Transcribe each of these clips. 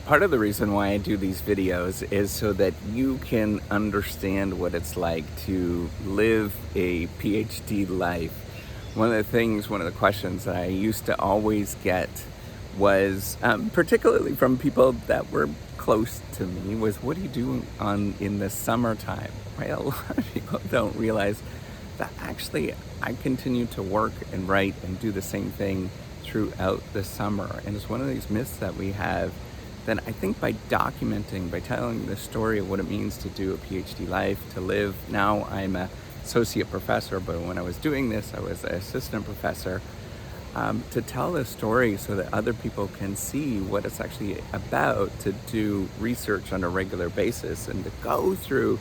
Part of the reason why I do these videos is so that you can understand what it's like to live a PhD life. One of the questions that I used to always get was, particularly from people that were close to me, was what do you do in the summertime? Right? A lot of people don't realize that actually I continue to work and write and do the same thing throughout the summer. And it's one of these myths that we have that I think by documenting, by telling the story of what it means to do a PhD life, to live, now I'm an associate professor, but when I was doing this, I was an assistant professor, to tell this story so that other people can see what it's actually about to do research on a regular basis and to go through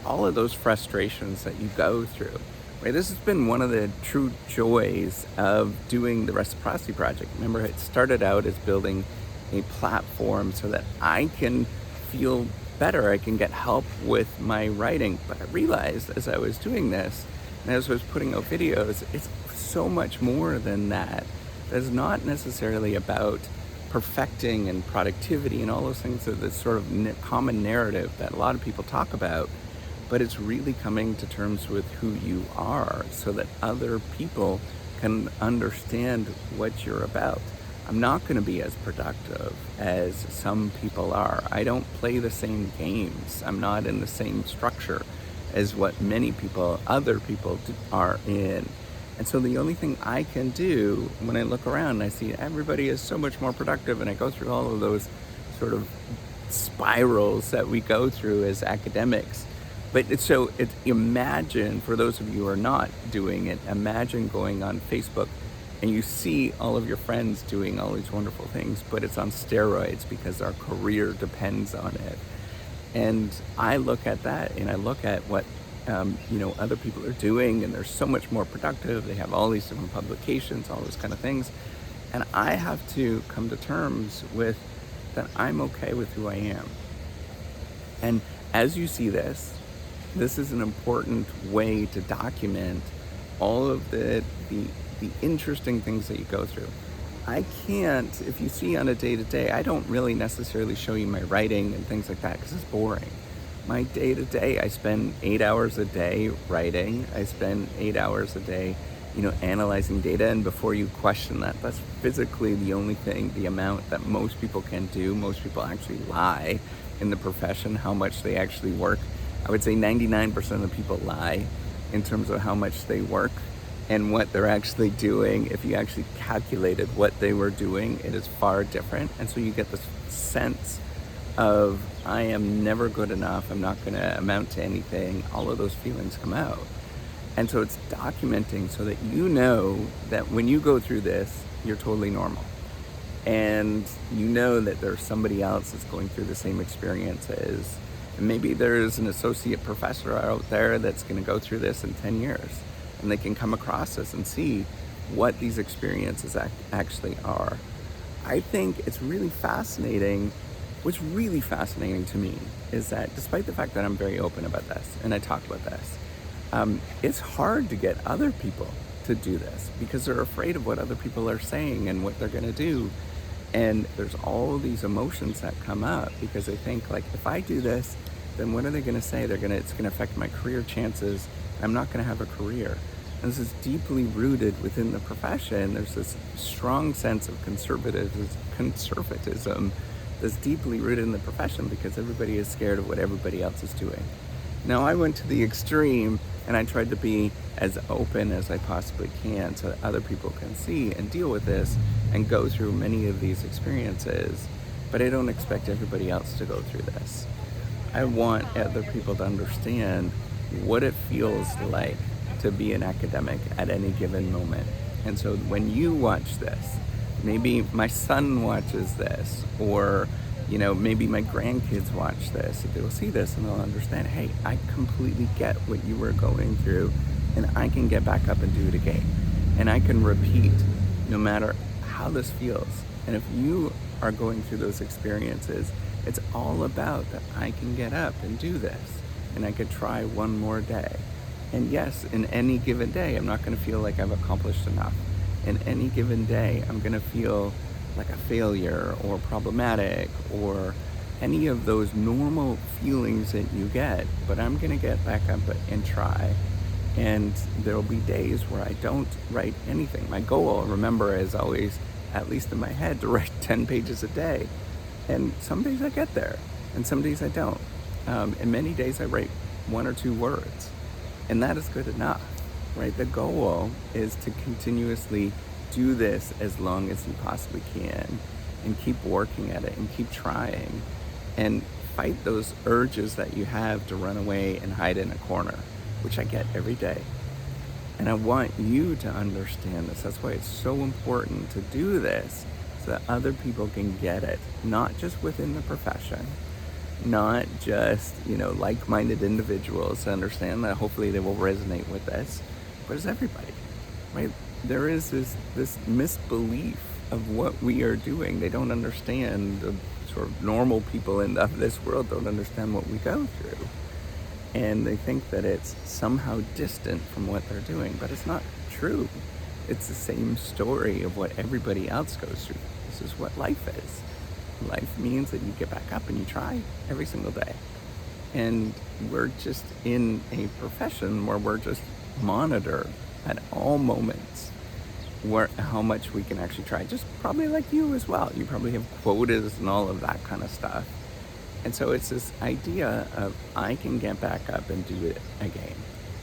all of those frustrations that you go through. Right? This has been one of the true joys of doing the Reciprocity Project. Remember, it started out as building a platform so that I can feel better, I can get help with my writing. But I realized as I was doing this, and as I was putting out videos, it's so much more than that. It's not necessarily about perfecting and productivity and all those things that the sort of common narrative that a lot of people talk about, but it's really coming to terms with who you are so that other people can understand what you're about. I'm not going to be as productive as some people are. I don't play the same games. I'm not in the same structure as what many people, other people are in. And so the only thing I can do when I look around and I see everybody is so much more productive, and I go through all of those sort of spirals that we go through as academics. But imagine, for those of you who are not doing it, imagine going on Facebook and you see all of your friends doing all these wonderful things, but it's on steroids because our career depends on it. And I look at that and I look at what other people are doing, and they're so much more productive. They have all these different publications, all those kind of things. And I have to come to terms with that I'm okay with who I am. And as you see this is an important way to document all of the interesting things that you go through. I can't, if you see on a day-to-day, I don't really necessarily show you my writing and things like that because it's boring. My day-to-day, I spend 8 hours a day writing. I spend 8 hours a day, analyzing data. And before you question that, that's physically the only thing, the amount that most people can do. Most people actually lie in the profession, how much they actually work. I would say 99% of the people lie in terms of how much they work and what they're actually doing. If you actually calculated what they were doing, it is far different. And so you get this sense of, I am never good enough, I'm not gonna amount to anything. All of those feelings come out. And so it's documenting so that you know that when you go through this, you're totally normal. And you know that there's somebody else that's going through the same experiences. And maybe there's an associate professor out there that's gonna go through this in 10 years. And they can come across this and see what these experiences actually are. I think it's really fascinating. What's really fascinating to me is that despite the fact that I'm very open about this and I talk about this, it's hard to get other people to do this because they're afraid of what other people are saying and what they're gonna do. And there's all these emotions that come up because they think, like, if I do this, then what are they gonna say? It's gonna affect my career chances. I'm not gonna have a career. And this is deeply rooted within the profession. There's this strong sense of conservatism that's deeply rooted in the profession because everybody is scared of what everybody else is doing. Now, I went to the extreme and I tried to be as open as I possibly can so that other people can see and deal with this and go through many of these experiences, but I don't expect everybody else to go through this. I want other people to understand what it feels like to be an academic at any given moment. And so when you watch this, maybe my son watches this, or maybe my grandkids watch this, they'll see this and they'll understand, hey, I completely get what you were going through, and I can get back up and do it again. And I can repeat no matter how this feels. And if you are going through those experiences, it's all about that I can get up and do this, and I could try one more day. And yes, in any given day, I'm not going to feel like I've accomplished enough. In any given day, I'm going to feel like a failure or problematic or any of those normal feelings that you get, but I'm gonna get back up and try. And there'll be days where I don't write anything. My goal, remember, is always, at least in my head, to write 10 pages a day. And some days I get there, and some days I don't. And many days I write 1 or 2 words, and that is good enough, right? The goal is to continuously do this as long as you possibly can, and keep working at it and keep trying, and fight those urges that you have to run away and hide in a corner, which I get every day. And I want you to understand this. That's why it's so important to do this, so that other people can get it, not just within the profession, not just, like-minded individuals to understand that hopefully they will resonate with this, but as everybody, right? There is this misbelief of what we are doing. They don't understand, the sort of normal people of this world don't understand what we go through. And they think that it's somehow distant from what they're doing, but it's not true. It's the same story of what everybody else goes through. This is what life is. Life means that you get back up and you try every single day. And we're just in a profession where we're just monitored at all moments how much we can actually try. Just probably like you as well. You probably have quotas and all of that kind of stuff. And so it's this idea of, I can get back up and do it again.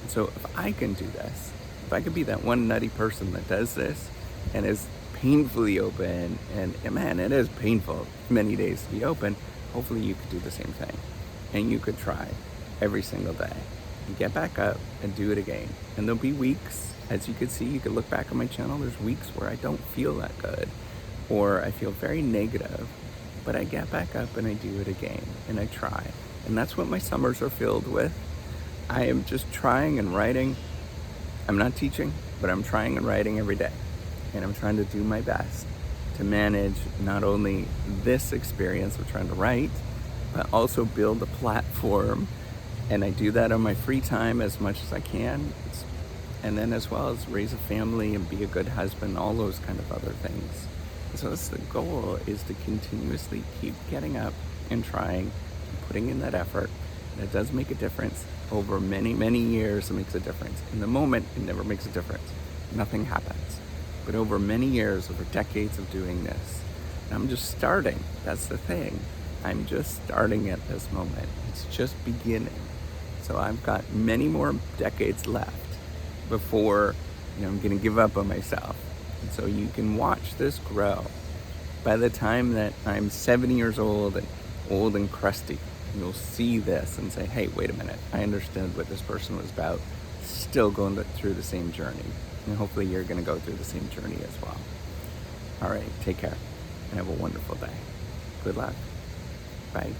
And so if I can do this, if I could be that one nutty person that does this and is painfully open, and man, it is painful many days to be open, hopefully you could do the same thing. And you could try every single day and get back up and do it again. And there'll be weeks, as you can see, you could look back on my channel, there's weeks where I don't feel that good, or I feel very negative, but I get back up and I do it again, and I try. And that's what my summers are filled with. I am just trying and writing. I'm not teaching, but I'm trying and writing every day. And I'm trying to do my best to manage not only this experience of trying to write, but also build a platform. And I do that on my free time as much as I can. And then as well as raise a family and be a good husband, all those kind of other things. So that's the goal, is to continuously keep getting up and trying and putting in that effort. And it does make a difference. Over many, many years, it makes a difference. In the moment, it never makes a difference. Nothing happens. But over many years, over decades of doing this, and I'm just starting. That's the thing. I'm just starting at this moment. It's just beginning. So I've got many more decades left before I'm going to give up on myself. And so you can watch this grow. By the time that I'm 70 years old and crusty, you'll see this and say, hey, wait a minute, I understood what this person was about. Still going through the same journey. And hopefully you're going to go through the same journey as well. All right, take care and have a wonderful day. Good luck. Bye.